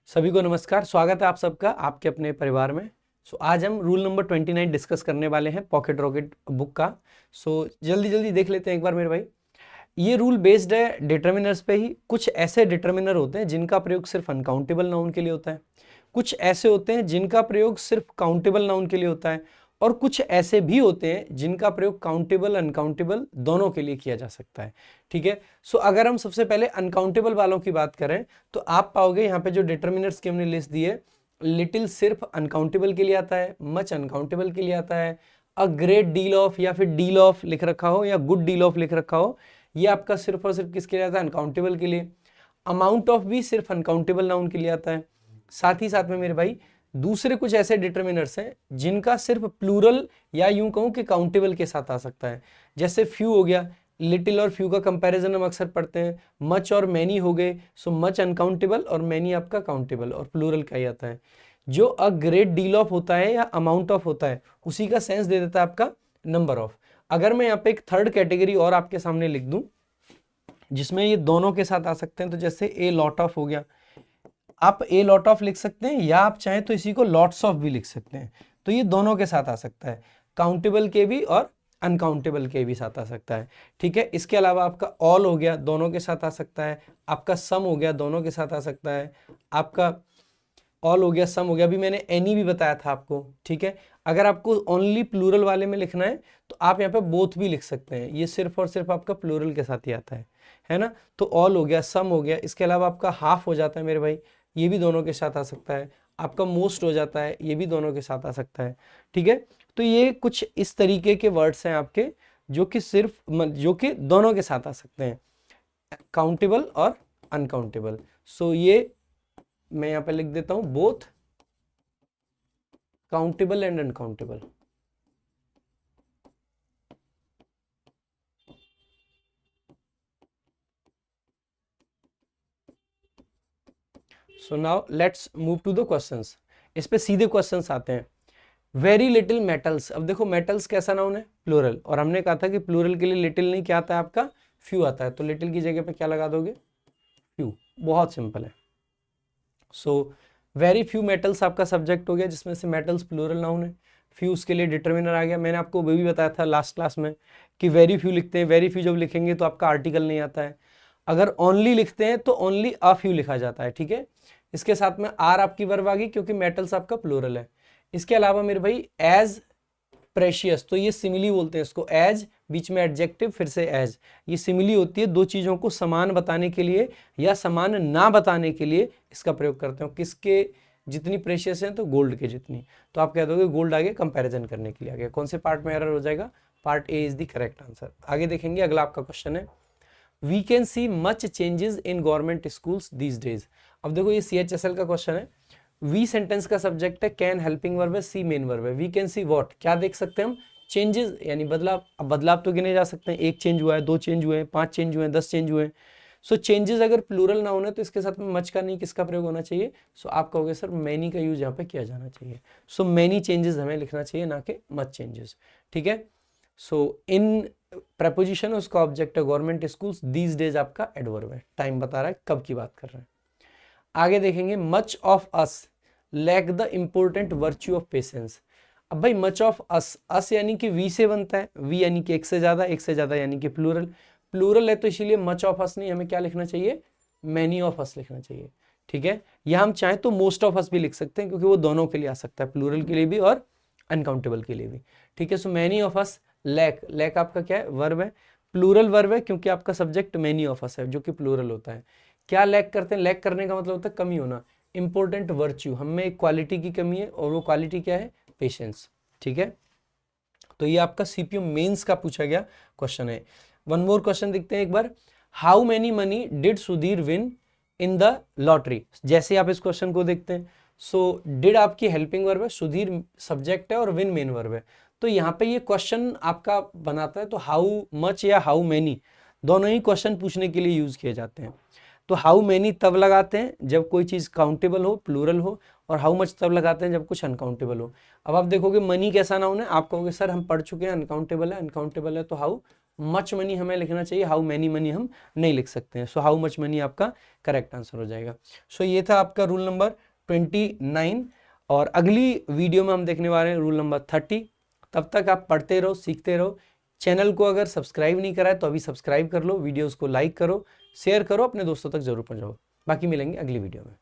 सभी को नमस्कार, स्वागत है आप सबका आपके अपने परिवार में। आज हम रूल नंबर 29 डिस्कस करने वाले हैं पॉकेट रॉकेट बुक का। जल्दी जल्दी देख लेते हैं एक बार मेरे भाई। ये रूल बेस्ड है डिटर्मिनर्स पे ही। कुछ ऐसे डिटर्मिनर होते हैं जिनका प्रयोग सिर्फ अनकाउंटेबल नाउन के लिए होता है, कुछ ऐसे होते हैं जिनका प्रयोग सिर्फ काउंटेबल नाउन के लिए होता है, और कुछ ऐसे भी होते हैं जिनका प्रयोग काउंटेबल अनकाउंटेबल दोनों के लिए किया जा सकता है। ठीक है। अगर हम सबसे पहले अनकाउंटेबल वालों की बात करें तो आप पाओगे यहाँ पे जो डिटर्मिनर्स की हमने लिस्ट दी है, लिटिल सिर्फ अनकाउंटेबल के लिए आता है, मच अनकाउंटेबल के लिए आता है, अ ग्रेट डील ऑफ या फिर डील ऑफ लिख रखा हो या गुड डील ऑफ लिख रखा हो, ये आपका सिर्फ और सिर्फ किसके लिए आता है? अनकाउंटेबल के लिए। अमाउंट ऑफ भी सिर्फ अनकाउंटेबल नाउन के लिए आता है। साथ ही साथ में मेरे भाई दूसरे कुछ ऐसे डिटर्मिनर्स हैं जिनका सिर्फ प्लूरल या यूं कहूं कि काउंटेबल के साथ आ सकता है। जैसे फ्यू हो गया, लिटिल और फ्यू का कंपैरिजन हम अक्सर पढ़ते हैं। मच और मैनी हो गए, सो मच अनकाउंटेबल और मैनी आपका काउंटेबल और प्लूरल का ही आता है। जो अ ग्रेट डील ऑफ होता है या अमाउंट ऑफ होता है उसी का सेंस दे देता है आपका नंबर ऑफ। अगर मैं यहाँ पे एक थर्ड कैटेगरी और आपके सामने लिख दूं जिसमें ये दोनों के साथ आ सकते हैं, तो जैसे ए लॉट ऑफ हो गया, आप ए लॉट ऑफ लिख सकते हैं या आप चाहें तो इसी को लॉट्स ऑफ भी लिख सकते हैं। तो ये दोनों के साथ आ सकता है, काउंटेबल के भी और अनकाउंटेबल के भी साथ आ सकता है। ठीक है। इसके अलावा आपका ऑल हो गया, दोनों के साथ आ सकता है। आपका सम हो गया, दोनों के साथ आ सकता है। आपका ऑल हो गया, सम हो गया, अभी मैंने एनी भी बताया था आपको। ठीक है। अगर आपको ओनली प्लूरल वाले में लिखना है तो आप यहाँ पे बोथ भी लिख सकते हैं, ये सिर्फ और सिर्फ आपका प्लूरल के साथ ही आता है ना। तो ऑल हो गया, सम हो गया। इसके अलावा आपका हाफ हो जाता है मेरे भाई, ये भी दोनों के साथ आ सकता है। आपका मोस्ट हो जाता है, ये भी दोनों के साथ आ सकता है। ठीक है। तो ये कुछ इस तरीके के वर्ड्स हैं आपके जो कि दोनों के साथ आ सकते हैं, काउंटेबल और अनकाउंटेबल। ये मैं यहाँ पे लिख देता हूं, both countable and uncountable. So now let's move to the questions. इस पे सीधे क्वेश्चंस आते हैं। Very little metals. अब देखो मेटल्स कैसा नाउन है? प्लूरल। और हमने कहा था कि प्लूरल के लिए लिटिल नहीं, क्या आता है आपका? फ्यू आता है। तो लिटिल की जगह पे क्या लगा दोगे? फ्यू। बहुत सिंपल है। वेरी फ्यू मेटल्स आपका सब्जेक्ट हो गया, जिसमें से मेटल्स प्लूरल नाउन है। फ्यू उसके लिए डिटर्मिनर आ गया। मैंने आपको वो भी बताया था लास्ट क्लास में कि वेरी फ्यू लिखते हैं, वेरी फ्यू जब लिखेंगे तो आपका आर्टिकल नहीं आता है। अगर ओनली लिखते हैं तो ओनली अ फ्यू लिखा जाता है। ठीक है। इसके साथ में आर आपकी वर्ब आ गई क्योंकि मेटल्स आपका प्लूरल है। इसके अलावा मेरे भाई एज प्रेशियस, तो ये सिमिली बोलते हैं इसको। एज बीच में एडजेक्टिव फिर से एज, ये सिमिली होती है। दो चीजों को समान बताने के लिए या समान ना बताने के लिए इसका प्रयोग करते हो। किसके जितनी प्रेशियस है? तो गोल्ड के जितनी। तो आप कह दोगे गोल्ड आगे कंपैरिजन करने के लिए आगे। कौन से पार्ट में एरर हो जाएगा? Part A is the correct answer. आगे देखेंगे, अगला आपका क्वेश्चन है, we can see much changes in government schools these days. अब देखो ये CHSL का क्वेश्चन है। वी सेंटेंस का सब्जेक्ट है, कैन हेल्पिंग वर्ब है, सी मेन वर्ब है। वी कैन सी व्हाट, क्या देख सकते हैं हम? चेंजेस यानी बदलाव। अब बदलाव तो गिने जा सकते हैं, एक चेंज हुआ है, दो चेंज हुए हैं, 5 चेंज हुए हैं, 10 चेंज हुए हैं। चेंजेस अगर प्लूरल ना होना तो इसके साथ में मच का नहीं, किसका प्रयोग होना चाहिए? आप कहोगे सर मैनी का यूज यहाँ पे किया जाना चाहिए। मैनी चेंजेस हमें लिखना चाहिए, ना कि मच चेंजेस। ठीक है। इन प्रपोजिशन उसका ऑब्जेक्ट है गवर्नमेंट स्कूल्स, दीज डेज आपका एडवर्ब है, टाइम बता रहा है कब की बात कर रहे हैं। आगे देखेंगे, much of us lack the important virtue of patience. अब भाई मच ऑफ अस यानी कि वी से बनता है, वी यानी कि एक से ज्यादा यानी कि प्लूरल। प्लूरल है तो इसीलिए मच ऑफ अस नहीं, हमें क्या लिखना चाहिए? मैनी ऑफ अस लिखना चाहिए। ठीक है। या हम चाहें तो मोस्ट ऑफ अस भी लिख सकते हैं क्योंकि वो दोनों के लिए आ सकता है, प्लूरल के लिए भी और अनकाउंटेबल के लिए भी। ठीक है। Many of us lack, lack आपका क्या है? वर्ब है, प्लूरल वर्ब है क्योंकि आपका सब्जेक्ट मैनी ऑफ अस है जो कि प्लूरल होता है। क्या लैक करते हैं? लैक करने का मतलब होता है कमी होना, इंपॉर्टेंट वर्च्यू। हमें एक क्वालिटी की कमी है और वो क्वालिटी क्या है? पेशेंस। ठीक है। तो ये आपका CPO मेंस का पूछा गया क्वेश्चन है। वन मोर क्वेश्चन देखते हैं एक बार। How many money did Sudhir win in the lottery? जैसे आप इस क्वेश्चन को देखते हैं, डिड आपकी हेल्पिंग वर्ब है, सुधीर सब्जेक्ट है और विन मेन वर्ब है। तो यहाँ पे ये क्वेश्चन आपका बनाता है, तो हाउ मच या हाउ मेनी दोनों ही क्वेश्चन पूछने के लिए यूज किए जाते हैं। तो हाउ मेनी तब लगाते हैं जब कोई चीज काउंटेबल हो, प्लूरल हो, और हाउ मच तब लगाते हैं जब कुछ अनकाउंटेबल हो। अब आप देखोगे मनी कैसा नाउन है, आप कहोगे सर हम पढ़ चुके हैं अनकाउंटेबल है, अनकाउंटेबल है तो हाउ मच मनी हमें लिखना चाहिए, हाउ मैनी मनी हम नहीं लिख सकते हैं। सो हाउ मच मनी आपका करेक्ट आंसर हो जाएगा। सो ये था आपका रूल नंबर 29 और अगली वीडियो में हम देखने वाले हैं रूल नंबर 30। तब तक आप पढ़ते रहो, सीखते रहो। चैनल को अगर सब्सक्राइब नहीं करा है तो अभी सब्सक्राइब कर लो, वीडियोस को लाइक करो, शेयर करो, अपने दोस्तों तक जरूर पहुंचाओ। बाकी मिलेंगे अगली वीडियो में।